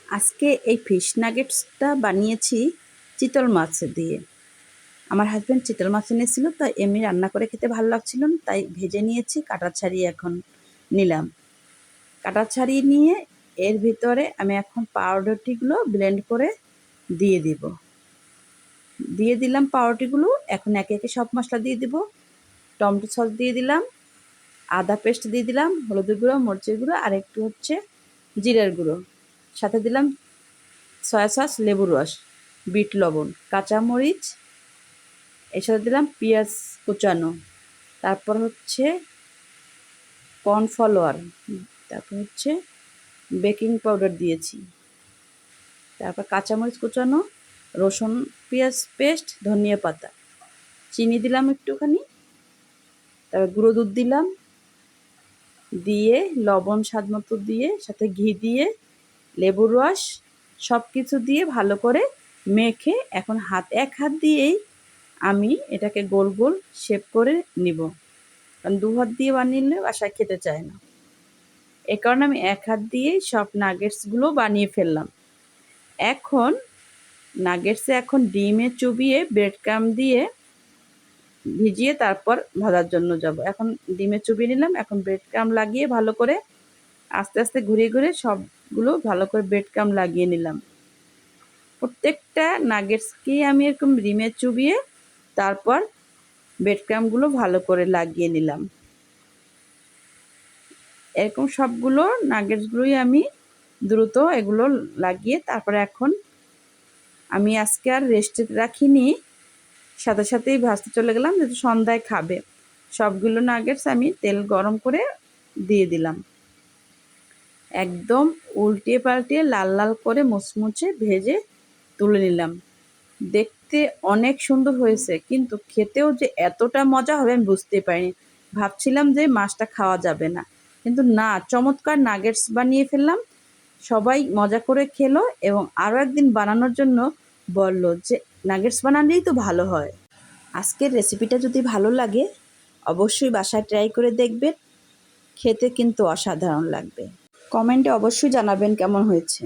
আজকে এই ফিশ নাগেটসটা বানিয়েছি চিতল মাছ দিয়ে। আমার হাজব্যান্ড চিতল মাছ এনেছিল, তাই এমনি রান্না করে খেতে ভালো লাগছিল না, তাই ভেজে নিয়েছি। কাটা ছাড়িয়ে এখন নিলাম। কাটা ছাড়িয়ে নিয়ে এর ভিতরে আমি এখন পাউরুটিগুলো ব্লেন্ড করে দিয়ে দিব। দিয়ে দিলাম পাউরুটিগুলো। এখন একে একে সব মশলা দিয়ে দিব। টমেটো সস দিয়ে দিলাম, আদা পেস্ট দিয়ে দিলাম, হলুদের গুঁড়ো, মরিচের গুঁড়ো, আর একটু হচ্ছে জিরের গুঁড়ো। সাথে দিলাম সয়া সস, লেবুর রস, বিট লবণ, কাঁচামরিচ, এর সাথে দিলাম পেঁয়াজ কুচানো, তারপর হচ্ছে কর্নফ্লাওয়ার, তারপর হচ্ছে বেকিং পাউডার দিয়েছি, তারপর কাঁচামরিচ কুচানো, রসুন পেঁয়াজ পেস্ট, ধনিয়া পাতা, চিনি দিলাম একটুখানি, তারপর গুঁড়ো দুধ দিলাম, দিয়ে লবণ স্বাদ মতো দিয়ে, সাথে ঘি দিয়ে, লেবুর রস, সব কিছু দিয়ে ভালো করে মেখে এখন এক হাত দিয়েই আমি এটাকে গোল গোল শেপ করে নিব। কারণ দু হাত দিয়ে বানিয়ে বাসায় খেতে চায় না, এ কারণে আমি এক হাত দিয়েই সব নাগেটসগুলো বানিয়ে ফেললাম। এখন নাগেটসে এখন ডিমে চুবিয়ে ব্রেড ক্রাম দিয়ে ভিজিয়ে তারপর ভাজার জন্য যাব। এখন ডিমে চুবিয়ে নিলাম। এখন ব্রেড ক্রাম লাগিয়ে ভালো করে আস্তে আস্তে ঘুরিয়ে ঘুরিয়ে সবগুলো ভালো করে ব্রেড ক্রাম লাগিয়ে নিলাম। প্রত্যেকটা নাগেটসকেই আমি এরকম ডিমে চুবিয়ে তারপর ব্রেড ক্রামগুলো ভালো করে লাগিয়ে নিলাম। এরকম সবগুলো নাগেটসগুলোই আমি দ্রুত এগুলো লাগিয়ে তারপরে এখন আমি আজকে আর রেস্টে রাখিনি, সাথে সাথেই ভাজতে চলে গেলাম, যেহেতু সন্ধ্যায় খাবে। সবগুলো নাগেটস আমি তেল গরম করে দিয়ে দিলাম। একদম উল্টিয়ে পাল্টিয়ে লাল লাল করে মুচমুচে ভেজে তুলে নিলাম। দেখতে অনেক সুন্দর হয়েছে, কিন্তু খেতেও যে এতটা মজা হবে আমি বুঝতে পারিনি। ভাবছিলাম যে মাছটা খাওয়া যাবে না, কিন্তু না, চমৎকার নাগেটস বানিয়ে ফেললাম। সবাই মজা করে খেলো এবং আরও একদিন বানানোর জন্য বলল যে নাগেটস বানালেই তো ভালো হয়। আজকের রেসিপিটা যদি ভালো লাগে অবশ্যই বাসায় ট্রাই করে দেখবেন, খেতে কিন্তু অসাধারণ লাগবে। কমেন্টে অবশ্যই জানাবেন কেমন হয়েছে।